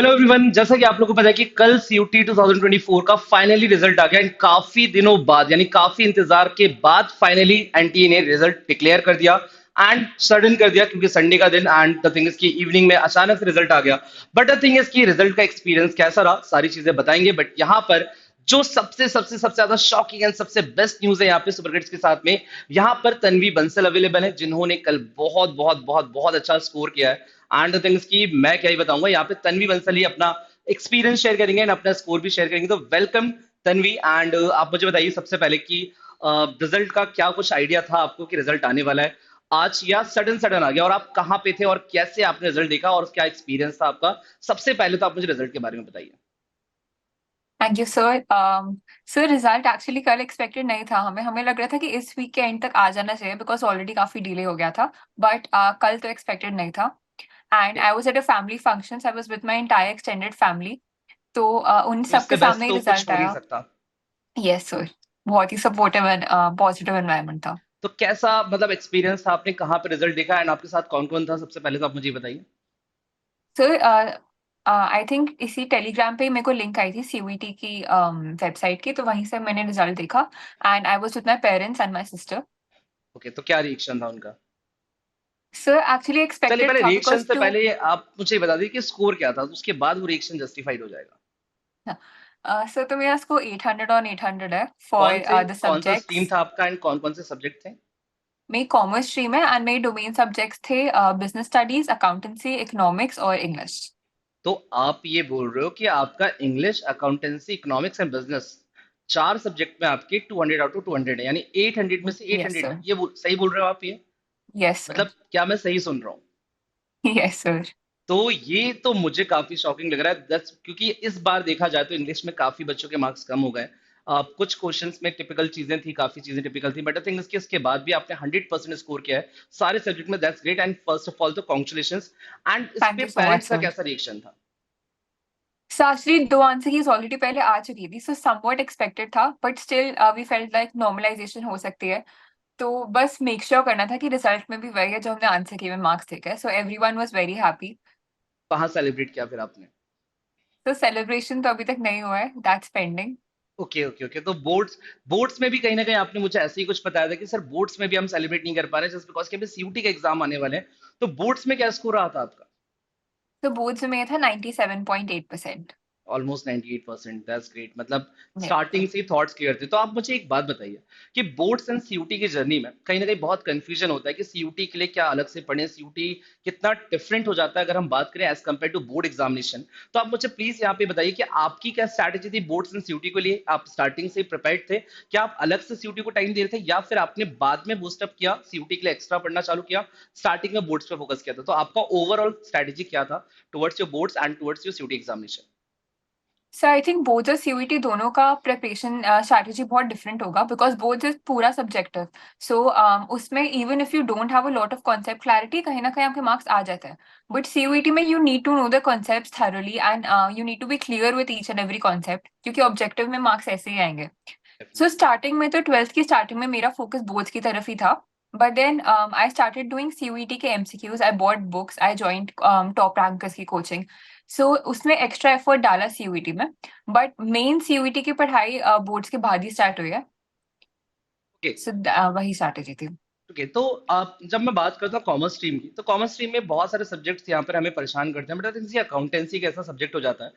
Hello everyone, जैसा कि आप लोगों को पता है कि कल सीयूटी 2024 का फाइनली रिजल्ट आ गया एंड काफी दिनों बाद यानी काफी इंतजार के बाद फाइनली एनटीए ने रिजल्ट डिक्लेयर कर दिया एंड सडन कर दिया क्योंकि संडे का दिन एंड द थिंग इज की इवनिंग में अचानक से रिजल्ट आ गया। बट द थिंग इज की रिजल्ट का एक्सपीरियंस कैसा रहा सारी चीजें बताएंगे। बट यहाँ पर जो सबसे सबसे सबसे ज्यादा शॉकिंग एंड सबसे बेस्ट न्यूज है यहाँ पे सुपर किड्स के साथ में, यहाँ पर तन्वी बंसल अवेलेबल है जिन्होंने कल बहुत बहुत बहुत बहुत अच्छा स्कोर किया है। एंड द थिंग्स की मैं क्या ही बताऊंगा, यहाँ पे तन्वी बंसल ही अपना एक्सपीरियंस शेयर करेंगे एंड अपना स्कोर भी शेयर करेंगे। तो वेलकम तन्वी एंड आप मुझे बताइए सबसे पहले कि रिजल्ट का क्या कुछ आइडिया था आपको कि रिजल्ट आने वाला है आज, या सडन सडन आ गया, और आप कहाँ पे थे और कैसे आपने रिजल्ट देखा और क्या एक्सपीरियंस था आपका। सबसे पहले तो आप मुझे रिजल्ट के बारे में बताइए। Thank you sir. Sir result actually कल एक्सपेक्टेड नहीं था। हमें हमें लग रहा था कि इस वीक के एंड तक आ जाना चाहिए बिकॉज ऑलरेडी काफी डिले हो गया था। बट कल तो एक्सपेक्टेड नहीं था। And Okay, I was at a family function, I was with my entire extended family. तो उन तो सबके इससे बेस्ट सामने ही तो कुछ रिजल्ट हो नहीं आया। सकता। Yes sir. बहुत ही सपोर्टिव एंड पॉजिटिव एनवायरनमेंट था। तो कैसा मतलब एक्सपीरियंस था, आपने कहाँ पे रिजल्ट देखा एंड आपके साथ कौन कौन था, सबसे पहले तो आप मुझे ये बताइए। सर आई थिंक इसी टेलीग्राम पे ही मेरे को लिंक आई थी सीयूईटी की वेबसाइट की, तो वहीं से मैंने रिजल्ट देखा। And I was with my parents and my sister. Okay, तो क्या रिएक्शन था उनका। सर एक्चुअली चलिए एक्सपेक्टेड पहले था रिएक्शन बिकॉज से टू। पहले आप मुझे बता दीजिए कि स्कोर क्या था, उसके बाद वो रिएक्शन जस्टिफाइड हो जाएगा। सर तो मेरा स्कोर 800 ऑन 800 है कौन से फॉर द कौन सा स्ट्रीम सब्जेक्ट्स। था आपका एंड कौन कौन से सब्जेक्ट थे। मेरी कॉमर्स स्ट्रीम है एंड मेरी डोमेन सब्जेक्ट्स थे बिजनेस स्टडीज, अकाउंटेंसी, इकोनॉमिक्स और इंग्लिश। तो आप ये बोल रहे हो कि आपका English, accountancy, economics and business चार सब्जेक्ट में आपके 200 आउट ऑफ 200 है, यानी 800 में से यस 800 है, सर। ये सही बोल रहे हो आप ये। Yes sir. मतलब क्या मैं सही सुन रहा हूँ। Yes sir. तो ये तो मुझे काफी शॉकिंग लग रहा है दस, क्योंकि इस बार देखा जाए तो इंग्लिश में काफी बच्चों के मार्क्स कम हो गए। कुछ क्वेश्चंस में टिपिकल चीजें थी, काफी चीजें टिपिकल थी, बट आई थिंक इसके बाद भी आपने 100% स्कोर किया है सारे सब्जेक्ट में। That's great and first of all तो congratulation. And is thank pay you so much parents का सर। कैसा रिएक्शन था। सर एक्चुअली दो आंसर कीज ऑलरेडी पहले आ चुकी थी, सो समवॉट एक्सपेक्टेड था, but still we felt like normalisation हो सकती है। तो बस मेक श्योर करना था कि रिजल्ट में भी वही है जो हमने आंसर की में मार्क्स देखे हैं, so everyone was very happy. कहाँ सेलिब्रेट किया फिर आपने। तो सेलिब्रेशन तो अभी तक नहीं हुआ है, that's pending. Okay okay okay, तो बोर्ड्स बोर्ड्स में भी कहीं ना कहीं आपने मुझे ऐसे ही कुछ बताया था कि सर बोर्ड्स में भी हम सेलिब्रेट नहीं कर पा रहे जस्ट बिकॉज कि अभी सीयूटी का एग्जाम आने वाले हैं। तो बोर्ड्स में क्या स्कोर रहा था आपका। तो बोर्ड्स में मेरा था 97.8%। Almost 98%, that's great. मतलब यस। स्टार्टिंग से ही थॉट्स क्लियर थे। तो आप मुझे एक बात बताइए कि बोर्ड्स एंड सीयूटी की जर्नी में कहीं ना कहीं बहुत कंफ्यूजन होता है कि सीयूटी के लिए क्या अलग से पढ़ें, सीयूटी कितना डिफरेंट हो जाता है अगर हम बात करें as compare to board examination. तो आप मुझे प्लीज यहाँ पे बताइए कि आपकी क्या स्ट्रैटेजी थी बोर्ड्स एंड सीयूटी के लिए, आप स्टार्टिंग से प्रिपेयर्ड थे, क्या आप अलग से सीयूटी को टाइम दे रहे थे, या फिर आपने बाद में बूस्टअप किया सीयूटी के लिए एक्स्ट्रा पढ़ना चालू किया, स्टार्टिंग में बोर्ड्स पे फोकस किया था। तो आपका ओवरऑल स्ट्रैटेजी क्या था towards your boards and towards your CUET examination. Sir I think both और सीयूईटी दोनों का प्रिपरेशन स्ट्रैटेजी बहुत डिफरेंट होगा बिकॉज बोथ इज पूरा सब्जेक्टिव। सो उसमें even if you don't have a lot of concept clarity, कहीं ना कहीं आपके मार्क्स आ जाते हैं। बट सीयूईटी में you need to know the concept thoroughly and you need to be clear with each and every concept, क्योंकि objective में मार्क्स ऐसे ही आएंगे। सो स्टार्टिंग में तो ट्वेल्थ की स्टार्टिंग में मेरा फोकस बोर्ड्स की तरफ ही था। But then I started doing CUET के MCQs, I bought books, I joined Top Rankers की कोचिंग। सो उसमें एक्स्ट्रा एफर्ट डाला सीयूईटी में। बट मेन सीयूईटी की पढ़ाई बोर्ड्स के बाद ही स्टार्ट हुई है। ओके सो वही स्ट्रैटेजी थी। ओके, तो आप जब मैं बात करता हूँ कॉमर्स स्ट्रीम की, तो कॉमर्स स्ट्रीम में बहुत सारे सब्जेक्ट्स यहाँ पर हमें परेशान करते हैं, बट आई थिंक अकाउंटेंसी एक ऐसा सब्जेक्ट हो जाता है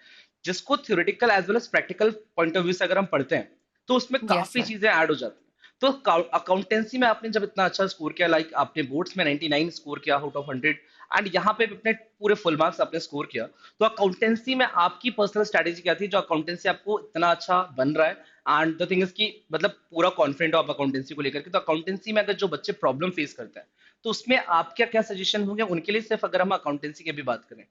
जिसको theoretical as well as practical point of view से अगर हम पढ़ते हैं तो उसमें यस काफी सर। चीजें ऐड हो जाती हैं। तो अकाउंटेंसी में आपने जब इतना अच्छा स्कोर किया, लाइक आपने बोर्ड्स में 99 स्कोर किया आउट ऑफ 100 एंड यहाँ पे भी अपने पूरे फुल मार्क्स आपने स्कोर किया, तो अकाउंटेंसी में आपकी पर्सनल स्ट्रैटेजी क्या थी जो अकाउंटेंसी आपको इतना अच्छा बन रहा है। एंड द थिंग इज कि मतलब पूरा कॉन्फिडेंट हो आप अकाउंटेंसी को लेकर के, तो अकाउंटेंसी में अगर जो बच्चे प्रॉब्लम फेस करते हैं तो उसमें आप क्या क्या सजेशन होंगे उनके लिए, सिर्फ अगर हम अकाउंटेंसी की भी बात करें।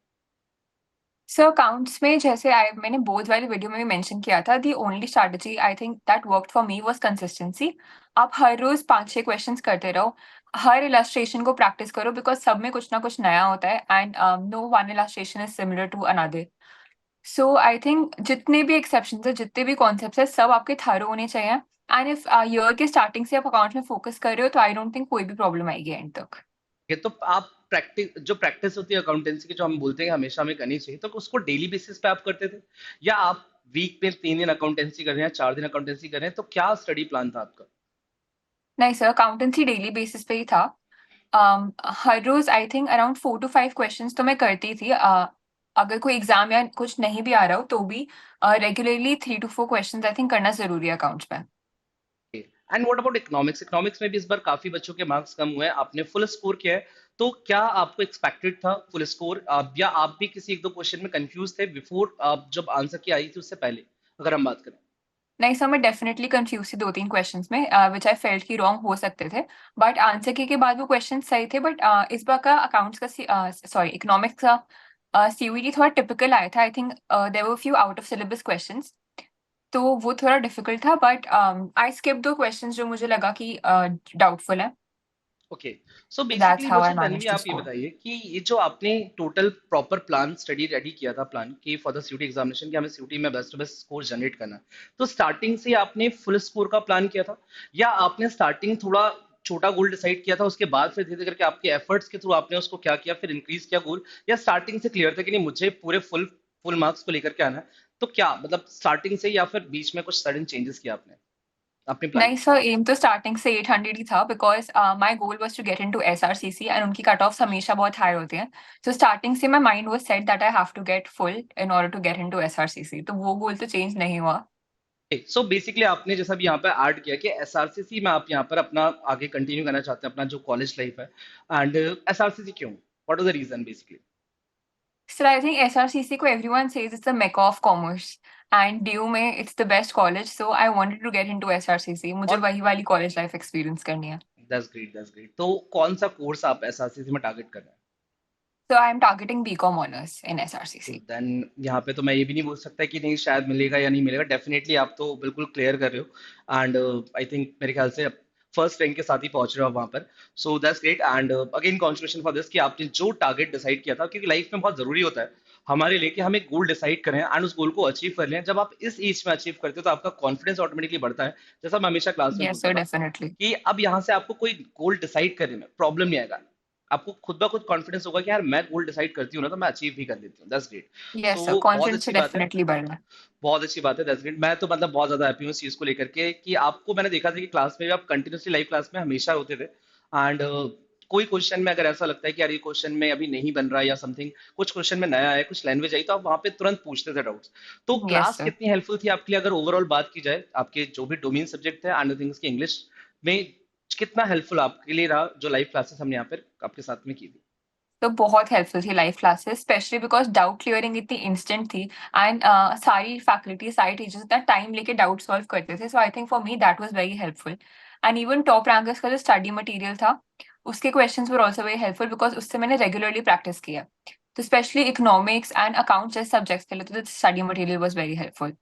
सो अकाउंट्स में जैसे आई मैंने बोथ वाली वीडियो में भी मेंशन किया था, the only strategy I think that worked for me was consistency. आप हर रोज 5-6 क्वेश्चंस करते रहो, हर इलस्ट्रेशन को प्रैक्टिस करो बिकॉज सब में कुछ ना कुछ नया होता है and no one illustration is similar to another. So I think जितने भी एक्सेप्शंस है, जितने भी कॉन्सेप्ट्स है, सब आपके थरो होने चाहिए। एंड इफ ईयर के स्टार्टिंग से आप अकाउंट में फोकस कर रहे हो तो आई डोंट थिंक कोई भी प्रॉब्लम आएगी एंड तक। ये तो आप प्रैक्टिस जो प्रैक्टिस होती है अकाउंटेंसी की, जो हम बोलते हैं कि हमेशा हमें करनी चाहिए, तो उसको डेली बेसिस पे आप करते थे, या आप वीक में 3 दिन अकाउंटेंसी कर रहे हैं, 4 दिन अकाउंटेंसी कर रहे हैं, तो क्या स्टडी प्लान था आपका? नहीं सर, अकाउंटेंसी डेली बेसिस पे ही था। हर रोज I think around 4 to 5 questions तो मैं करती थी। अगर कोई एग्जाम या कुछ नहीं भी आ रहा हो तो भी regularly 3 to 4 questions I think करना जरूरी है अकाउंट्स में। And what about economics? Economics में भी इस बार काफी बच्चों के मार्क्स कम हुए हैं, आपने फुल स्कोर किया है, तो क्या आपको एक्सपेक्टेड था फुल स्कोर, या आप भी किसी एक दो क्वेश्चन में कंफ्यूज थे बिफोर आप जब आंसर की आई थी उससे पहले, अगर हम बात करें? नहीं सर, मैं डेफिनेटली कंफ्यूज थी 2-3 क्वेश्चंस में, विच आई फेल्ट की रॉन्ग हो सकते थे। बट आंसर के बाद वो क्वेश्चन सही थे। बट इस बार का अकाउंट्स का सॉरी इकोनॉमिक्स का सीयूईटी थोड़ा टिपिकल आया था। I think there were few out of syllabus questions, तो वो थोड़ा डिफिकल्ट था। बट आई स्किप दो क्वेश्चंस जो मुझे लगा कि डाउटफुल है। Okay, so that's basically how I मुझे पहले भी मैनेज टू आप ये स्कोर। बताइए कि ये जो आपने total proper plan study ready किया था, प्लान कि फॉर द सीयूटी एग्जामिनेशन कि हमें सीयूटी में best to best score generate करना है, तो स्टार्टिंग से आपने फुल स्कोर का प्लान किया था, या आपने स्टार्टिंग थोड़ा छोटा गोल डिसाइड किया था, उसके बाद फिर धीरे धीरे करके आपके एफर्ट्स के थ्रू आपने उसको क्या किया, फिर इंक्रीज किया गोल, या स्टार्टिंग से क्लियर था कि नहीं मुझे पूरे फुल फुल मार्क्स को लेकर के आना है? तो क्या मतलब स्टार्टिंग से, या फिर बीच में कुछ सडन चेंजेस किया आपने अपने प्लान नहीं सर, एम तो स्टार्टिंग से 800 ही था, because my goal was to get into SRCC and उनकी कट ऑफ हमेशा बहुत हाई होती हैं। तो स्टार्टिंग से my mind was set that I have to get full in order to get into SRCC, तो वो गोल तो चेंज नहीं हुआ। सो बेसिकली आपने जैसा भी यहाँ पे ऐड किया कि एसआरसीसी में आप यहाँ पर अपना आगे कंटिन्यू करना चाहते हैं अपना जो कॉलेज लाइफ है, एंड एसआरसीसी क्यों, what is the reason basically? Sir I think SRCC को everyone says it's the Mecca of commerce and DU में it's the best college, so I wanted to get into SRCC. मुझे और वही वाली college life experience करनी है। That's great, that's great. तो कौन सा कोर्स आप एसआरसीसी में टारगेट कर रहे हैं? So I am targeting BCom honours in तो एसआरसीसी। देन यहाँ पे तो मैं ये भी नहीं बोल सकता कि नहीं शायद मिलेगा या नहीं मिलेगा, डेफिनेटली आप तो बिल्कुल क्लियर कर रहे हो, एंड आई थिंक मेरे ख्याल से फर्स्ट रैंक के साथ ही पहुंच रहे हो आप वहां पर। So that's great, and again congratulation for this कि आपने जो टारगेट डिसाइड किया था, क्योंकि लाइफ में बहुत जरूरी होता है हमारे लिए कि हम एक गोल डिसाइड करें एंड उस गोल को अचीव कर लें। जब आप इस एज में अचीव करते हो तो आपका कॉन्फिडेंस ऑटोमेटिकली बढ़ता है, जैसा मैं हमेशा क्लास में यस बोलता सर, था डेफिनेटली। कि अब यहाँ से आपको कोई गोल डिसाइड करने में प्रॉब्लम नहीं आएगा, आपको खुद ब खुद कॉन्फिडेंस होगा कि यार मैं गोल डिसाइड करती हूँ ना तो मैं अचीव भी कर लेती हूँ। That's great. यस सर, सो बहुत कॉन्फिडेंस तो अच्छी बात है, डेफिनेटली बढ़ रहा है। बहुत अच्छी बात है, दैट्स ग्रेट। मैं तो मतलब बहुत ज्यादा हैप्पी हूँ इस चीज को लेकर के कि आपको मैंने देखा था कि क्लास में भी आप कंटिन्यूसली लाइव क्लास में हमेशा होते थे, एंड कोई क्वेश्चन में अगर ऐसा लगता है कि यार ये क्वेश्चन में अभी नहीं बन रहा है या समथिंग, कुछ क्वेश्चन में नया है, कुछ लैंग्वेज आई, तो आप वहां पे तुरंत पूछते थे डाउट्स। तो यस क्लास सर। कितनी हेल्पफुल थी आपके लिए, अगर ओवरऑल बात की जाए आपके जो भी डोमेन सब्जेक्ट थे एंड थिंग्स की इंग्लिश में, कितना हेल्पफुल आपके लिए रहा जो लाइव क्लासेस हमने यहाँ पर आपके साथ में की थी? तो बहुत हेल्पफुल थी live classes, specially because doubt clearing इतनी इंस्टेंट थी एंड सारी फैकल्टी सारी टीचर्स इतना टाइम लेके डाउट सॉल्व करते थे। So I think for me that was very helpful. And even top rankers का जो स्टडी मटेरियल था उसके questions were also very helpful, because उससे मैंने रेगुलरली प्रैक्टिस किया। तो स्पेशली इकोनॉमिक्स एंड अकाउंट्स जैसे सब्जेक्ट्स के लिए तो study material was very helpful.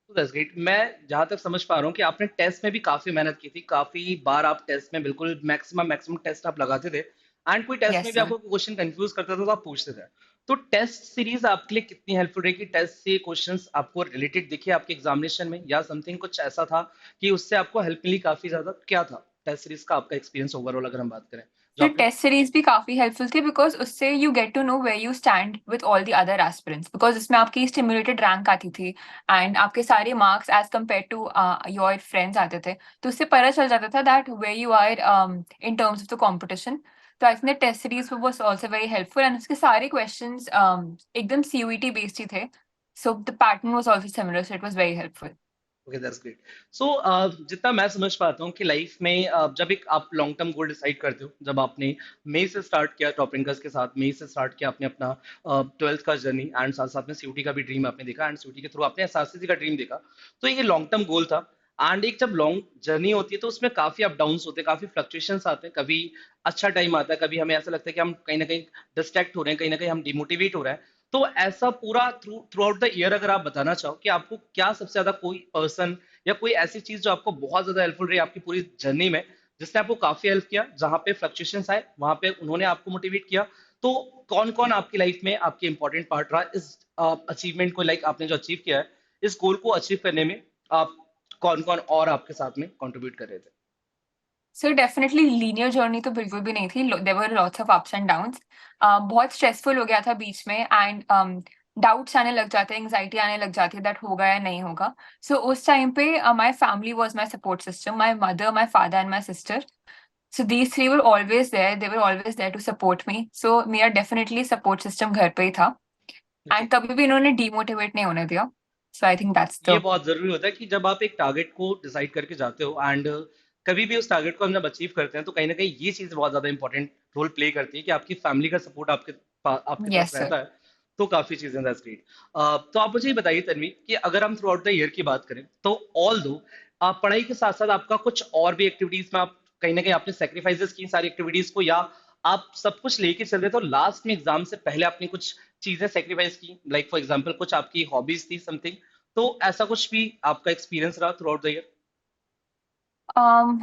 That's great. मैं जहां तक समझ पा रहा हूँ कि आपने टेस्ट में भी काफी मेहनत की थी, काफी बार आप टेस्ट में बिल्कुल मैक्सिमम मैक्सिमम टेस्ट आप लगाते थे, एंड कोई टेस्ट में यस भी सर। आपको क्वेश्चन कंफ्यूज करता था तो आप पूछते थे। तो टेस्ट सीरीज आपके लिए कितनी हेल्पफुल रही कि टेस्ट से क्वेश्चंस आपको रिलेटेड दिखे आपके एग्जामिनेशन में, या समथिंग कुछ ऐसा था कि उससे आपको हेल्प मिली काफी ज्यादा? क्या था टेस्ट सीरीज का आपका एक्सपीरियंस ओवरऑल अगर हम बात करें जो फिर आपने? टेस्ट सीरीज भी काफी हेल्पफुल थी, बिकॉज उससे you get to know where you stand with all the other aspirants, because इसमें आपकी स्टिमुलेटेड रैंक आती थी एंड आपके सारे marks as compare to your friends आते थे। तो उससे पता चल जाता था that where you are in terms of the competition. तो I think test series was also very helpful and उसके सारे क्वेश्चंस एकदम सीयूईटी बेस्ड ही थे। So the pattern was also similar, so it was very helpful. Okay, that's great. So जितना मैं समझ पाता हूँ कि लाइफ में जब एक आप लॉन्ग टर्म गोल डिसाइड करते हो, जब आपने मई से स्टार्ट किया टॉप रैंकर्स के साथ, मई से स्टार्ट किया आपने अपना 12th का जर्नी, एंड साथ साथ में सीयूटी का भी ड्रीम आपने देखा, एंड सीयूटी के थ्रू आपने एसआरसीसी का ड्रीम देखा, तो ये लॉन्ग टर्म गोल था। एंड एक जब लॉन्ग जर्नी होती है तो उसमें काफी अप डाउन्स होते हैं, काफी फ्लक्चुएशंस आते हैं, कभी अच्छा टाइम आता है, कभी हमें ऐसा लगता है कि हम कहीं ना कहीं डिस्ट्रैक्ट हो रहे हैं, कहीं ना कहीं हम डिमोटिवेट हो रहे हैं। तो ऐसा पूरा थ्रू आउट द ईयर अगर आप बताना चाहो कि आपको क्या सबसे ज्यादा कोई पर्सन या कोई ऐसी चीज जो आपको बहुत ज्यादा हेल्पफुल रही आपकी पूरी जर्नी में, जिसने आपको काफी हेल्प किया, जहां पे फ्लक्चुएशंस आए वहां पे उन्होंने आपको मोटिवेट किया, तो कौन कौन आपकी लाइफ में आपके इंपॉर्टेंट पार्ट रहा इस अचीवमेंट को, लाइक आपने जो अचीव किया है इस गोल को अचीव करने में, आप कौन कौन और आपके साथ में कंट्रीब्यूट कर रहे थे? सो डेफिनेटली लीनियर जर्नी तो बिल्कुल भी नहीं थी, there were lots of ups and downs. बहुत स्ट्रेसफुल हो गया था बीच में, एंड डाउट्स आने लग जाते हैं, एंग्जाइटी आने लग जाती है दैट होगा या नहीं होगा। सो उस टाइम पे my family was my support system, my mother, my father and my sister. So these three were always there, they were always there to support me. So मेरा डेफिनेटली सपोर्ट सिस्टम घर पे ही था, okay. And कभी भी इन्होंने demotivate नहीं होने दिया। सो आई थिंक दैट्स ये द बहुत जरूरी होता है कि जब आप एक टारगेट को डिसाइड करके जाते हो एंड कभी भी उस टारगेट को हम जब अचीव करते हैं तो कहीं ना कहीं ये चीज बहुत ज्यादा इंपॉर्टेंट रोल प्ले करती है कि आपकी फैमिली का सपोर्ट आपके तरफ यस सर। रहता है। तो काफी चीजें, दैट्स ग्रेट। तो आप मुझे ये बताइए तन्वी कि अगर हम थ्रू आउट द ईयर की बात करें तो ऑल दो आप पढ़ाई के साथ साथ आपका कुछ और भी एक्टिविटीज में आप कहीं ना कहीं आपने सेक्रीफाइसेस की सारी एक्टिविटीज को, या आप सब कुछ लेके चल रहे थे और लास्ट में एग्जाम से पहले आपने कुछ चीजें सेक्रीफाइस की, लाइक फॉर एग्जांपल कुछ आपकी हॉबीज थी समथिंग, तो ऐसा कुछ भी आपका एक्सपीरियंस रहा through out the year?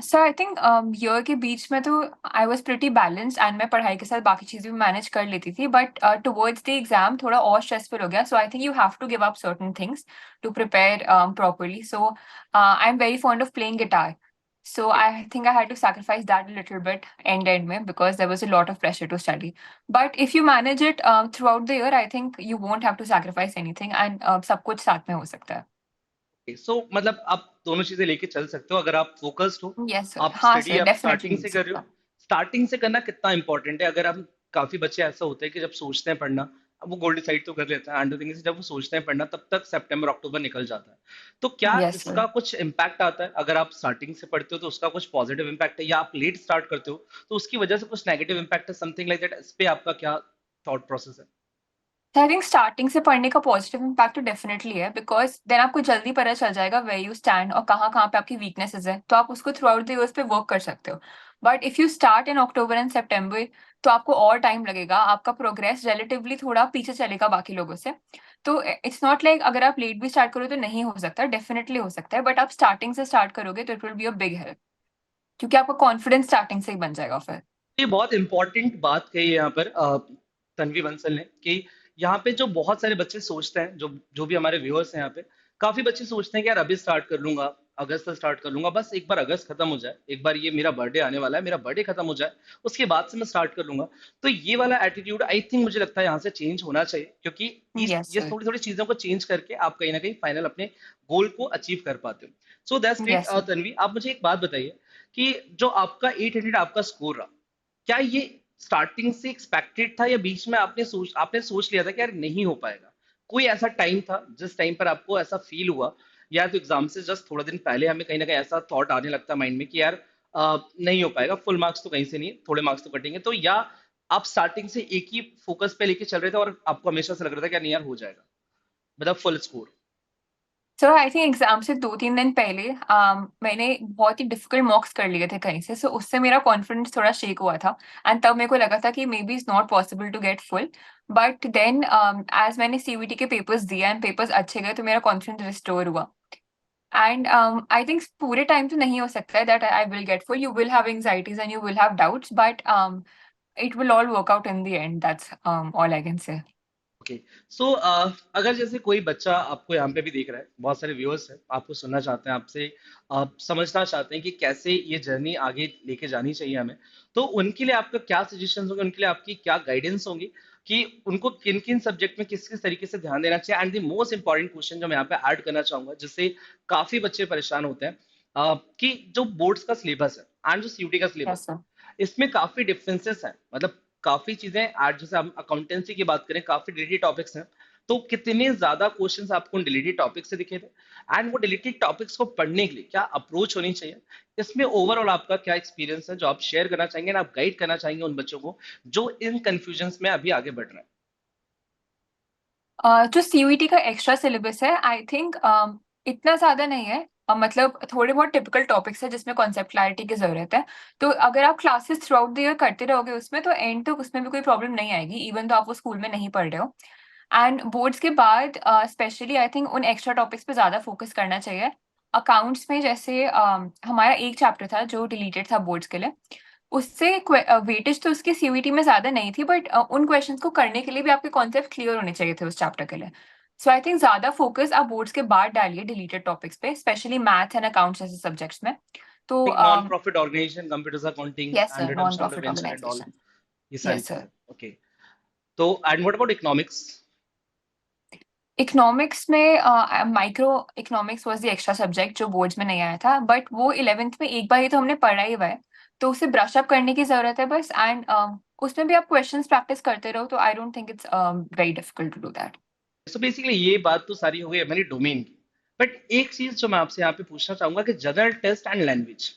Sir I think year के बीच में तो I was pretty balanced, and मैं पढ़ाई के साथ बाकी चीजें भी मैनेज कर लेती थी, बट टुवर्ड्स द एग्जाम थोड़ा और स्ट्रेसफुल हो गया। So I think you have to give up certain things to prepare properly. So I am very fond of playing guitar, so okay. I think I had to sacrifice that a little bit end में, because there was a lot of pressure to study. But if you manage it throughout the year, I think you won't have to sacrifice anything, and सब कुछ साथ में हो सकता है। सो मतलब आप दोनों चीजें लेके चल सकते हो अगर आप फोकस्ड हो। यस सर, आप हाँ स्टडी सर, आप डेफिनेटली स्टार्टिंग मिल से कर रहे हो। सकता है। स्टार्टिंग से करना कितना इंपॉर्टेंट है? अगर हम, काफी बच्चे ऐसा होते हैं कि जब सोचते हैं पढ़ना, अब वो गोल डिसाइड तो कर लेते हैं एंड थिंग जब वो सोचते हैं पढ़ना तब तक सितंबर अक्टूबर निकल जाता है। तो क्या यस सर। इसका कुछ इम्पैक्ट आता है? अगर आप स्टार्टिंग से पढ़ते हो तो उसका कुछ पॉजिटिव इम्पैक्ट है, या आप लेट स्टार्ट करते हो तो उसकी वजह से कुछ नेगेटिव इम्पैक्ट है, समथिंग लाइक दैट? इस पे आपका क्या थॉट प्रोसेस है? आई थिंक स्टार्टिंग से पढ़ने का पॉजिटिव इम्पैक्ट तो डेफिनेटली है, बिकॉज देन आपको जल्दी पता चल जाएगा वेयर यू स्टैंड और कहाँ कहाँ पे आपकी वीकनेसेस है, तो आप उसको थ्रू आउट द ईयर्स पे वर्क कर सकते हो। But if you start in October and September, तो आपको और टाइम लगेगा, आपका प्रोग्रेस रिलेटिवली थोड़ा पीछे चलेगा बाकी लोगों से। तो इट्स नॉट लाइक अगर आप लेट भी स्टार्ट करो तो नहीं हो सकता, डेफिनेटली हो सकता है, बट आप स्टार्टिंग से स्टार्ट करोगे तो it will be a big help, क्योंकि आपका कॉन्फिडेंस स्टार्टिंग से ही बन जाएगा फिर। ये बहुत इंपॉर्टेंट बात कही है यहाँ पर तन्वी बंसल ने, कि यहाँ पे जो बहुत सारे बच्चे सोचते हैं, जो जो भी हमारे व्यूअर्स हैं यहाँ पे, काफी बच्चे सोचते हैं कि यार अभी स्टार्ट कर लूंगा, अगस्त से स्टार्ट कर लूंगा, बस एक बार अगस्त खत्म हो जाए, एक बार ये मेरा बर्थडे आने वाला है, मेरा बर्थडे खत्म हो जाए, उसके बाद से मैं स्टार्ट कर लूंगा। तो ये वाला एटीट्यूड आई थिंक मुझे लगता है यहाँ से चेंज होना चाहिए, क्योंकि यस ये सर। थोड़ी थोड़ी चीजों को चेंज करके आप कहीं ना कहीं फाइनल अपने गोल को अचीव कर पाते हो। So that's great. Yes sir. Tanvi, आप मुझे एक बात बताइए कि जो आपका 800 आपका स्कोर रहा, क्या ये स्टार्टिंग से एक्सपेक्टेड था, या बीच में आपने सोच लिया था कि यार नहीं हो पाएगा? कोई ऐसा टाइम था जिस टाइम पर आपको ऐसा फील हुआ, या तो एग्जाम से जस्ट थोड़ा दिन पहले हमें कहीं ना कहीं ऐसा थॉट आने लगता है माइंड में कि यार नहीं हो पाएगा, फुल मार्क्स तो कहीं से नहीं, थोड़े मार्क्स तो कटेंगे, तो या आप स्टार्टिंग से एक ही फोकस पे लेके चल रहे थे और आपको हमेशा से लग रहा था कि यार नहीं यार हो जाएगा, मतलब full score? Sir I think exam से 2-3 दिन पहले मैंने बहुत ही डिफिकल्ट मॉक्स कर लिए थे कहीं से, सो उससे मेरा कॉन्फिडेंस थोड़ा शेक हुआ था, एंड तब मेरे को लगा था कि maybe it's not possible to get full. But then as मैंने सीयूईटी के पेपर्स दिए एंड पेपर्स अच्छे गए, तो मेरा कॉन्फिडेंस रिस्टोर हुआ। एंड आई थिंक पूरे टाइम तो नहीं हो सकता है that I will get full, you will have anxieties and you will have doubts, but it will all work out in the end, that's all I can say. Okay. So अगर जैसे कोई बच्चा आपको यहाँ पे भी देख रहा है, बहुत सारे व्यूअर्स हैं आपको सुनना चाहते हैं आपसे, समझना चाहते हैं कि कैसे ये जर्नी आगे लेके जानी चाहिए हमें, तो उनके लिए आपका क्या सजेशन होंगे, उनके लिए आपकी क्या गाइडेंस होंगी कि उनको किन किन सब्जेक्ट में किस किस तरीके से ध्यान देना चाहिए? And the most important question जो मैं यहाँ पे ऐड करना चाहूंगा, जिससे काफी बच्चे परेशान होते हैं, कि जो बोर्ड्स का सिलेबस है एंड जो सीयूटी का सिलेबस यस सर। है, इसमें काफी डिफरेंसेस हैं, मतलब काफी चीजें आज, जैसे हम अकाउंटेंसी की बात करें, काफी डिलीटेड टॉपिक्स हैं, तो कितने ज्यादा क्वेश्चंस आपको उन डिलीटेड टॉपिक से दिखे थे, एंड वो डिलीटेड टॉपिक्स को पढ़ने के लिए क्या अप्रोच होनी चाहिए? इसमें ओवरऑल आपका क्या एक्सपीरियंस है जो आप शेयर करना चाहेंगे, और आप गाइड करना चाहेंगे उन बच्चों को जो इन कंफ्यूजन में अभी आगे बढ़ रहे हैं? जो सीयूईटी का एक्स्ट्रा सिलेबस है, आई थिंक इतना ज्यादा नहीं है। मतलब थोड़े बहुत टिपिकल टॉपिक्स है जिसमें कॉन्सेप्ट क्लैरिटी की जरूरत है। तो अगर आप classes through out the year करते रहोगे उसमें, तो एंड तक उसमें भी कोई प्रॉब्लम नहीं आएगी, इवन तो आप वो स्कूल में नहीं पढ़ रहे हो। एंड बोर्ड्स के बाद स्पेशली आई थिंक उन एक्स्ट्रा टॉपिक्स पे ज्यादा फोकस करना चाहिए। अकाउंट्स में जैसे हमारा एक चैप्टर था जो डिलीटेड था बोर्ड्स के लिए, उससे वेटेज तो उसकी सीयूईटी में ज्यादा नहीं थी, बट उन क्वेश्चंस को करने के लिए भी आपके कॉन्सेप्ट क्लियर होने चाहिए थे उस चैप्टर के लिए। सो आई थिंक ज्यादा फोकस आप बोर्ड्स के बाद डालिए डिलीटेड टॉपिक्स पे, स्पेशली मैथ्स एंड अकाउंट्स जैसे सब्जेक्ट्स में। तो एक non profit organisation, computers accounting yes sir, and non redemption of profit debenture and all, organisation. ये सारी यस चीजें। सर। ओके, तो and what about economics? Economics में micro economics was the extra subject जो boards में नहीं आया था, बट वो 11th में एक बार ही तो हमने पढ़ा ही हुआ है, तो उसे ब्रश अप करने की जरूरत है बस। एंड उसमें भी आप क्वेश्चंस प्रैक्टिस करते रहो, तो I don't think it's very difficult to do that. So basically ये बात तो सारी हो गई हमारी डोमेन की, बट एक चीज जो मैं आपसे यहाँ पे पूछना चाहूंगा कि जनरल टेस्ट एंड लैंग्वेज,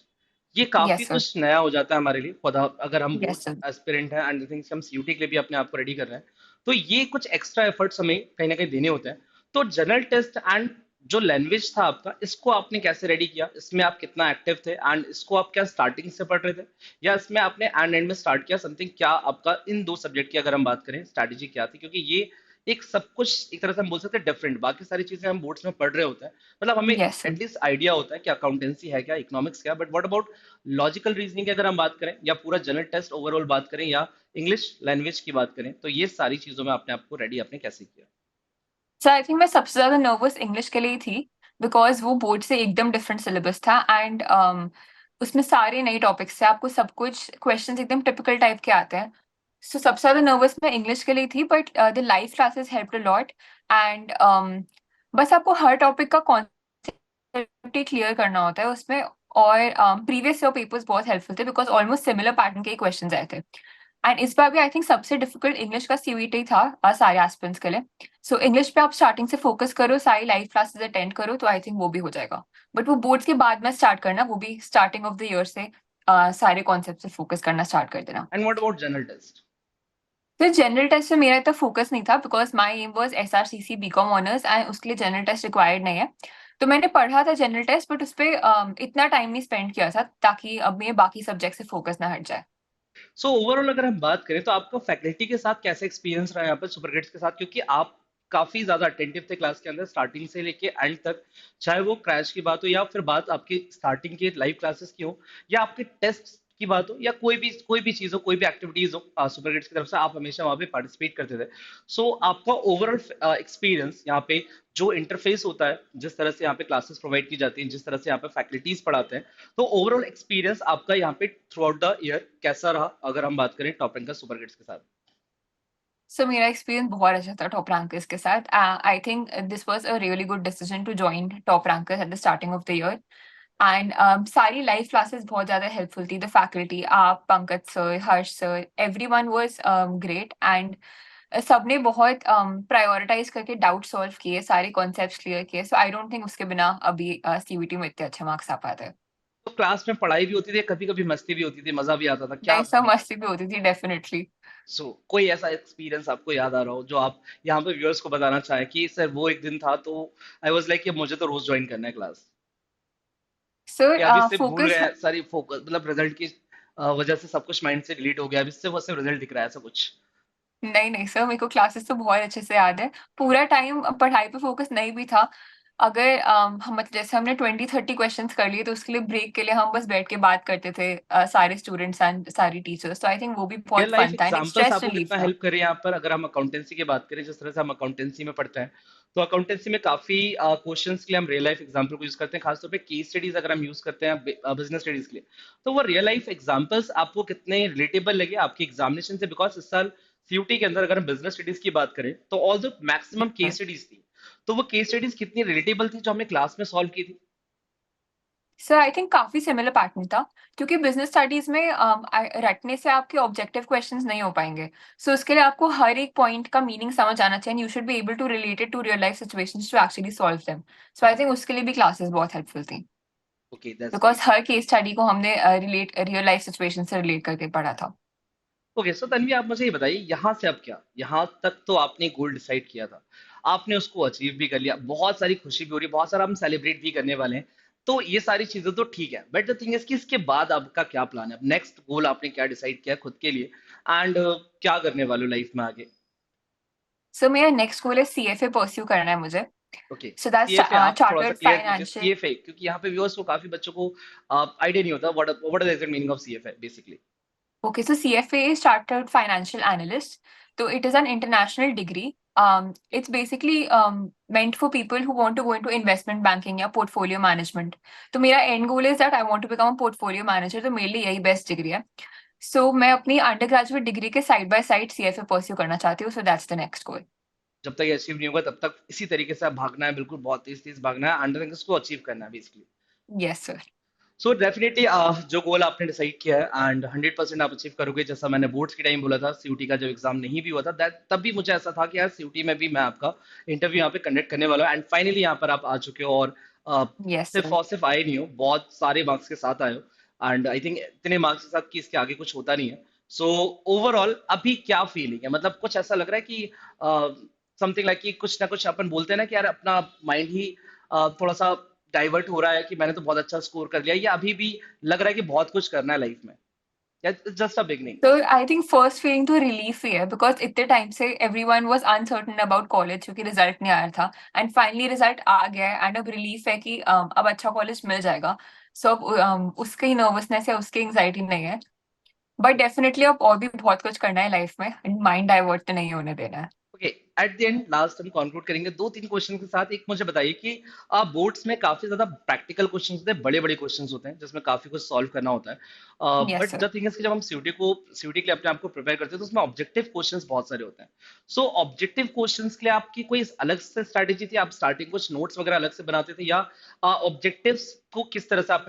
ये काफी यस सर। कुछ नया हो जाता है हमारे लिए खुदा, अगर हम बोर्ड यस सर। एस्पिरेंट हैं एंड थिंग्स हम सीयूटी के लिए भी अपने आप को रेडी कर रहे हैं, तो ये कुछ एक्स्ट्रा एफर्ट्स हमें कहीं ना कहीं देने होते हैं। तो जनरल टेस्ट एंड जो लैंग्वेज था आपका, इसको आपने कैसे रेडी किया, इसमें आप कितना एक्टिव थे, एंड इसको आप क्या स्टार्टिंग से पढ़ रहे थे, या इसमें आपने एंड में स्टार्ट किया समथिंग, क्या आपका इन दो सब्जेक्ट की अगर हम बात करें स्ट्रैटेजी क्या थी, क्योंकि ये एक सब कुछ एक तरह से हम बोल सकते हैं डिफरेंट, बाकी सारी चीजें हम बोर्ड्स में पढ़ रहे होते हैं, मतलब हमें यस सर। एटलीस्ट आइडिया होता है कि अकाउंटेंसी है क्या, इकोनॉमिक्स क्या, but what about logical reasoning की अगर हम बात करें, या पूरा जनरल टेस्ट ओवरऑल बात करें, या इंग्लिश लैंग्वेज की बात करें, तो ये सारी चीजों में आपने आपको रेडी आपने कैसे किया? सर आई थिंक मैं सबसे ज्यादा नर्वस इंग्लिश के लिए ही थी, बिकॉज वो बोर्ड से एकदम डिफरेंट सिलेबस था। एंड उसमें सारे नए टॉपिक्स थे, आपको सब कुछ क्वेश्चंस एकदम टिपिकल टाइप के आते हैं। सो सबसे ज्यादा नर्वस मैं इंग्लिश के लिए थी, but the live classes helped a lot. And बस आपको हर टॉपिक का कॉन्सेप्ट क्लियर करना होता है उसमें। और प्रीवियस ईयर पेपर्स बहुत हेल्पफुल थे, बिकॉज ऑलमोस्ट सिमिलर पैटर्न के क्वेश्चंस आए थे। एंड इस बार भी आई थिंक सबसे डिफिकल्ट इंग्लिश का सीयूईटी था सारे एस्पिरेंट्स के लिए। सो इंग्लिश पे आप स्टार्टिंग से फोकस करो, सारी लाइव क्लासेस अटेंड करो, तो आई थिंक वो भी हो जाएगा। बट वो बोर्ड्स के बाद में स्टार्ट करना, वो भी स्टार्टिंग ऑफ द ईयर से सारे कॉन्सेप्ट से फोकस करना स्टार्ट कर देना। And what about general test? फिर जनरल टेस्ट में मेरा इतना फोकस नहीं था, because my aim was SRCC BCom honours, and उसके लिए जनरल टेस्ट रिक्वायर्ड नहीं है। तो मैंने पढ़ा था जनरल टेस्ट, बट उस पर इतना टाइम नहीं स्पेंड किया था, ताकि अब मेरे बाकी सब्जेक्ट से फोकस ना हट जाए। सो ओवरऑल अगर हम बात करें तो आपका फैकल्टी के साथ कैसा एक्सपीरियंस रहा यहाँ पर सुपरग्रेड्स के साथ, क्योंकि आप काफी ज्यादा अटेंटिव थे क्लास के अंदर स्टार्टिंग से लेके एंड तक, चाहे वो क्रैश की बात हो या फिर बात आपकी स्टार्टिंग के लाइव क्लासेस की हो, या आपके टेस्ट की बात हो, या कोई भी चीज हो, कोई भी एक्टिविटीज हो, सुपरग्रेड्स की तरफ से आप हमेशा वहां पे पार्टिसिपेट करते थे। सो आपका ओवरऑल एक्सपीरियंस यहाँ पे, जो इंटरफेस होता है, जिस तरह से यहाँ पे क्लासेस प्रोवाइड की जाती हैं, जिस तरह से यहाँ पे फैकल्टीज पढ़ाते हैं, तो ओवरऑल एक्सपीरियंस आपका यहाँ पे थ्रू आउट द ईयर कैसा रहा, अगर हम बात करें टॉप रैंक का सुपरग्रेड्स के साथ? सो मेरा एक्सपीरियंस बहुत अच्छा था टॉप रैंकर्स के साथ। I think this was a really good decision to join top rankers at the starting of the year. And सारी लाइव क्लासेस बहुत ज्यादा हेल्पफुल थी। द फैकल्टी, आप, Pankaj sir, Harsh sir, everyone was great. And सबने बहुत prioritise करके doubt solve किए, सारे कॉन्सेप्ट्स क्लियर किए। सो आई डोंट थिंक उसके बिना अभी सीयूईटी में इतने अच्छे मार्क्स आ पाते। तो क्लास में पढ़ाई भी होती थी, कभी कभी मस्ती भी होती थी, मजा भी आता था क्या? नहीं, सब मस्ती भी होती थी डेफिनेटली। कोई ऐसा एक्सपीरियंस आपको याद आ रहा हो जो आप यहाँ पे व्यूअर्स को बताना चाहें कि सर वो एक दिन था तो आई वाज लाइक कि मुझे तो रोज ज्वाइन करना है क्लास, सर कि अभी से भूल फोकस, गए सारी फोकस, मतलब रिजल्ट की वजह से सब कुछ माइंड से डिलीट हो गया, अभी से वो सिर्फ रिजल्ट दिख रहा है ऐसा कुछ? नहीं नहीं सर, मेरे को क्लासेस तो बहुत अच्छे से याद है। पूरा टाइम पढ़ाई पे फोकस नहीं भी था। अगर हम मतलब जैसे हमने 20-30 क्वेश्चंस कर लिए, तो उसके लिए ब्रेक के लिए हम बस बैठ के बात करते थे, सारे स्टूडेंट्स एंड सारी टीचर्स। तो आई थिंक वो भी रियल बहुत लाइफ फन था एंड एग्जांपल्स स्ट्रेस आपको रिलीफ कितना था। हेल्प करे यहाँ पर, अगर हम अकाउंटेंसी की बात करें, जिस तरह से हम अकाउंटेंसी में पढ़ते हैं, तो अकाउंटेंसी में काफी क्वेश्चंस के लिए हम रियल लाइफ एग्जांपल को यूज करते हैं, खासतौर पे केस स्टडीज अगर हम यूज करते हैं बिजनेस स्टडीज के लिए, तो वो रियल लाइफ एग्जांपल्स आपको कितने रिलेटेबल लगे आपकी एग्जामिनेशन से? बिकॉज इस साल सीयूटी के अंदर अगर हम बिजनेस स्टडीज की बात करें तो all the maximum case studies थी, तो वो केस स्टडीज कितनी रिलेटेबल थी जो हमने क्लास में सॉल्व की थी? सर आई थिंक काफी सिमिलर पैटर्न था, क्योंकि बिजनेस स्टडीज में रटने से आपके ऑब्जेक्टिव क्वेश्चंस नहीं हो पाएंगे। सो उसके लिए आपको हर एक पॉइंट का मीनिंग समझ आना चाहिए। You should be able to relate it to real life situations to actually solve them. So I think उसके लिए भी क्लासेस बहुत हेल्पफुल थी, ओके, दैट्स बिकॉज ग्रेट। हर केस स्टडी को हमने रिलेट रियल लाइफ सिचुएशन से रिलेट करके पढ़ा था। ओके, सो तन्वी आप मुझे ये बताइए यहाँ से अब क्या, यहाँ तक तो आपने गोल डिसाइड किया था, आपने उसको अचीव भी कर लिया, बहुत सारी खुशी भी हो रही है, बहुत सारा हम सेलिब्रेट भी करने वाले हैं, तो ये सारी चीजें तो ठीक है, बट द थिंग इज कि इसके बाद आपका क्या प्लान है, अब नेक्स्ट गोल आपने क्या डिसाइड किया खुद के लिए, एंड क्या करने वाले हो लाइफ में आगे? सो मेरा नेक्स्ट गोल है CFA परस्यू करना है मुझे। ओके, सो दैट्स सीएफए आप थोड़ा सा चार्टर्ड क्लियर कीजिए फाइनेंशियल। सीएफए, क्योंकि यहाँ पे व्यूअर्स को काफी बच्चों को आइडिया नहीं होता what is the exact meaning of CFA basically. Okay, so CFA is Chartered Financial Analyst. So it is an international degree It's basically meant for people who want to go into investment banking या portfolio management. तो मेरा end goal is that I want to become a portfolio manager. तो मेरे लिए यही best degree है. So मैं अपनी undergraduate degree के side by side CFA pursue करना चाहती हूँ. So that's the next goal. जब तक ये अचीव नहीं होगा तब तक इसी तरीके से आप भागना है, बिल्कुल बहुत तेज तेज भागना है, अंडर को अचीव करना है basically. Yes, sir. So definitely जो गोल आपने डिसाइड किया है एंड 100% आप अचीव करोगे। जैसा मैंने बोर्ड्स के टाइम बोला था, सीयूटी का जब एग्जाम नहीं भी हुआ था, तब भी मुझे ऐसा था कि यार सीयूटी में भी मैं आपका इंटरव्यू यहाँ पे कंडक्ट करने वाला हूँ, एंड फाइनली यहाँ पर आप आ चुके हो। और Yes, सिर्फ sir. और सिर्फ आए नहीं हो, बहुत सारे मार्क्स के साथ आए हो, एंड आई थिंक इतने मार्क्स के साथ कि इसके आगे कुछ होता नहीं है। सो ओवरऑल अभी क्या फीलिंग है, मतलब कुछ ऐसा लग रहा है कि समथिंग लाइक कि कुछ ना कुछ अपन बोलते हैं ना कि यार अपना माइंड ही थोड़ा सा डाइवर्ट हो रहा है कि मैंने तो बहुत अच्छा स्कोर कर लिया, या अभी भी लग रहा है कि बहुत कुछ करना है लाइफ में, या just a beginning? So I think first feeling तो relief ही है because इतने टाइम से everyone was uncertain about college क्योंकि रिजल्ट नहीं आया था and finally रिजल्ट आ गया है and अब रिलीफ है कि अब अच्छा कॉलेज मिल जाएगा. So अब उसकी नर्वसनेस या उसकी एंजाइटी नहीं है बट डेफिनेटली अब और भी बहुत कुछ करना है लाइफ में एंड माइंड डाइवर्ट तो नहीं होने देना है. Okay, eight the and last हम कंक्लूड करेंगे दो तीन क्वेश्चन के साथ। एक मुझे बताइए कि आप बोर्ड्स में काफी ज्यादा प्रैक्टिकल क्वेश्चंस होते हैं, बड़े बड़े क्वेश्चंस होते हैं जिसमें काफी कुछ सॉल्व करना होता है, yes but sir. The thing is कि जब हम सीयूटी के लिए अपने आप को प्रिपेयर करते हैं तो उसमें ऑब्जेक्टिव क्वेश्चंस बहुत सारे होते हैं। सो ऑब्जेक्टिव क्वेश्चंस के लिए आपकी कोई अलग से स्ट्रैटेजी थी? आप स्टार्टिंग कुछ नोट्स वगैरह अलग से बनाते थे, या ऑब्जेक्टिव्स को किस तरह से आप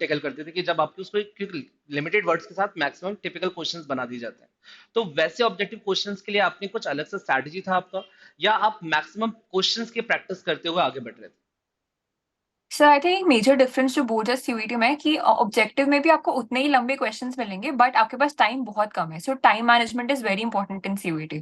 टेकल करते थे कि जब आपके उसको, क्योंकि लिमिटेड वर्ड्स के साथ मैक्सिमम टिपिकल क्वेश्चंस बना दिए जाते हैं, तो वैसे ऑब्जेक्टिव क्वेश्चंस के लिए आपने कुछ अलग से स्ट्रैटेजी था आपका, या आप मैक्सिमम क्वेश्चंस की प्रैक्टिस करते हुए आगे बढ़ रहे थे? Sir I think major difference जो बोर्ड है सीयूईटी में है कि ऑब्जेक्टिव में भी आपको उतने ही लंबे क्वेश्चंस मिलेंगे बट आपके पास टाइम बहुत कम है. So time management is very important in CUET.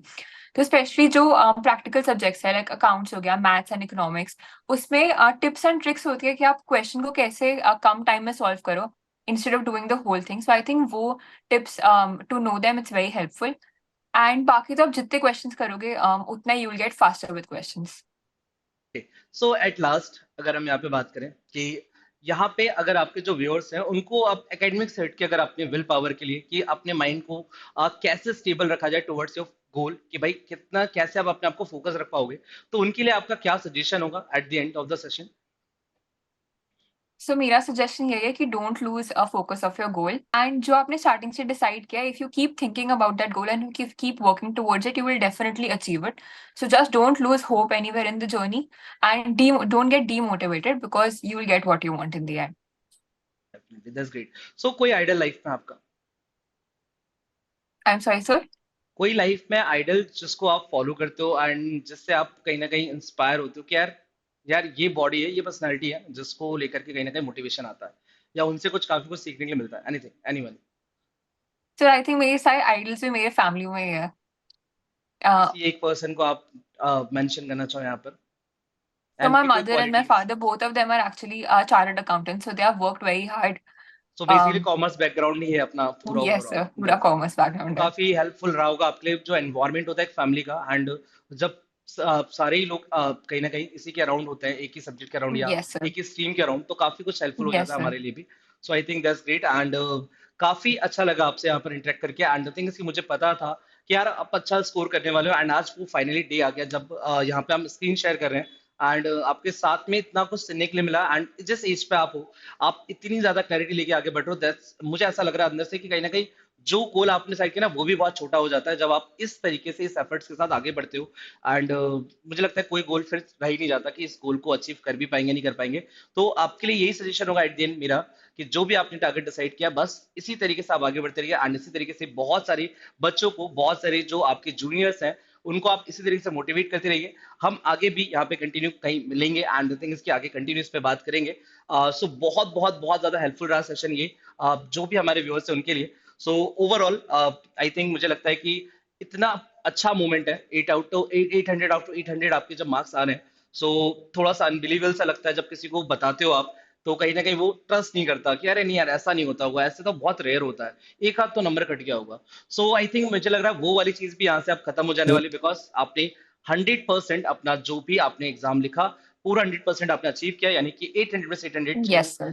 तो स्पेशली जो प्रैक्टिकल सब्जेक्ट्स है लाइक अकाउंट्स हो गया, मैथ्स एंड इकोनॉमिक्स, उसमें टिप्स एंड ट्रिक्स होती है कि आप क्वेश्चन को कैसे कम टाइम में सॉल्व करो instead of doing the whole thing. So I think वो tips to know them it's very helpful. And बाकी तो आप जितने क्वेश्चंस करोगे उतना you will get faster with questions. So at last अगर हम यहाँ पे बात करें कि यहाँ पे अगर आपके जो व्यूअर्स हैं उनको आप एकेडमिक सेट के, अगर अपने विल पावर के लिए कि अपने माइंड को कैसे स्टेबल रखा जाए टुवर्ड्स योर गोल, कि भाई कितना कैसे आप अपने आप को फोकस रख पाओगे, तो उनके लिए आपका क्या सजेशन होगा at the end of the session? So मेरा सजेशन यही है कि don't lose a focus of your goal and जो आपने स्टार्टिंग से डिसाइड किया, if you keep thinking about that goal and you keep working towards it, you will definitely achieve it. So just don't lose hope anywhere in the journey and don't get demotivated because you will get what you want in the and. Definitely, that's great. So कोई idol life में आपका, I am sorry sir. कोई life में idol जिसको आप follow करते हो and जिससे आप कहीं ना कहीं इंस्पायर होते हो कि यार, यार ये बॉडी है, ये पर्सनैलिटी है जिसको लेकर के कहीं ना कहीं मोटिवेशन आता है, या उनसे कुछ काफी कुछ सीखने के लिए मिलता है, anything, anyone? Sir I think मेरे सारे आइडल्स भी मेरे फैमिली में ही है. किसी एक पर्सन को आप मेंशन करना चाहो यहाँ पर, So एंड my की कोई mother and my qualities? father, both of them are actually chartered accountants, so they have worked very hard. So basically Um, commerce background ही है अपना पूरा yes, ओवरऑल। sir, पूरा commerce तो background है. काफी हेल्पफुल रहा होगा आपके लिए जो एनवायरनमेंट होता है एक फैमिली का, एंड जब सारे ही लोग कहीं ना कहीं इसी के अराउंड होते हैं, एक ही सब्जेक्ट के अराउंड या Yes, sir. एक ही स्ट्रीम के अराउंड, तो काफी कुछ हेल्पफुल हो जाता Yes, है sir. हमारे लिए भी। So I think that's great, and काफी अच्छा लगा आपसे यहाँ पर इंटरेक्ट करके। एंड द थिंग इज कि मुझे पता था कि यार आप अच्छा स्कोर करने वाले हो, एंड आज वो फाइनली डे आ गया जब यहाँ पे हम स्क्रीन शेयर कर रहे हैं, एंड आपके साथ में इतना कुछ सुनने के लिए मिला, एंड जिस एज पे आप हो, आप इतनी ज्यादा क्लैरिटी लेके आगे बढ़ रहे हो, दैट्स, मुझे ऐसा लग रहा है अंदर से कि कहीं ना कहीं जो गोल आपने सेट किया ना वो भी बहुत छोटा हो जाता है जब आप इस तरीके से इस एफर्ट्स के साथ आगे बढ़ते हो। एंड मुझे लगता है कोई गोल फिर रह ही नहीं जाता कि इस गोल को अचीव कर भी पाएंगे नहीं कर पाएंगे। तो आपके लिए यही सजेशन होगा एट द एंड मेरा, कि जो भी आपने टारगेट डिसाइड किया बस इसी तरीके से आप आगे बढ़ते रहिए, एंड इसी तरीके से बहुत सारे बच्चों को, बहुत सारे जो आपके जूनियर्स हैं उनको आप इसी तरीके से मोटिवेट करते रहिए। हम आगे भी यहाँ पे कंटिन्यू कहीं मिलेंगे, एंड द थिंग इसकी आगे कंटिन्यू इस पे बात करेंगे। सो बहुत बहुत बहुत ज्यादा हेल्पफुल रहा सेशन ये, जो भी हमारे व्यूअर्स हैं उनके लिए। सो ओवरऑल आई थिंक मुझे लगता है कि इतना अच्छा मोमेंट है, 800 आपके जब मार्क्स आ रहे हैं, सो थोड़ा सा अनबिलीवेबल सा लगता है जब किसी को बताते हो आप, तो कहीं ना कहीं वो ट्रस्ट नहीं करता कि अरे नहीं यार ऐसा नहीं होता होगा, ऐसे तो बहुत रेयर होता है, एक हाथ तो नंबर कट गया होगा। सो आई थिंक मुझे लग रहा है वो वाली चीज भी यहाँ से आप खत्म हो जाने वाली, बिकॉज आपने 100% अपना जो भी आपने एग्जाम लिखा पूरा 100% आपने अचीव किया, यानी कि 800 में से 800। So Yes, sir.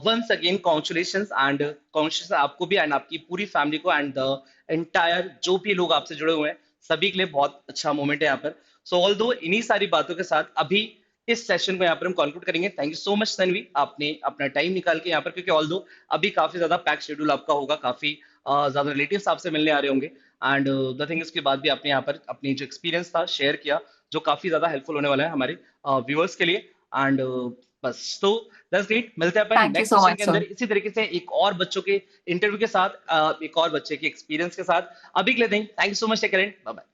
Once again congratulation, and congratulation आपको भी एंड आपकी पूरी फैमिली को, एंड द एंटायर जो भी लोग आपसे जुड़े हुए हैं, सभी के लिए बहुत अच्छा मोमेंट है यहाँ पर। सो ऑल दो इन्हीं सारी बातों के साथ अभी इस सेशन को यहाँ पर हम कंक्लूड करेंगे। Thank you so much Tanvi, आपने अपना टाइम निकाल के यहाँ पर, क्योंकि ऑल दो अभी काफी ज्यादा पैक शेड्यूल आपका होगा, काफी ज्यादा रिलेटिव्स आपसे मिलने आ रहे होंगे, एंड द थिंग इसके बाद भी आपने यहाँ पर अपनी जो एक्सपीरियंस था शेयर किया, जो काफी ज्यादा हेल्पफुल होने वाला है हमारे व्यूअर्स के लिए। एंड बस तो दैट्स ग्रेट, मिलते हैं अपन Thank you next so session much, के अंदर sir. इसी तरीके से एक और बच्चों के इंटरव्यू के साथ, एक और बच्चे के एक्सपीरियंस के साथ। अभी के लिए thank you so much, take care, bye bye.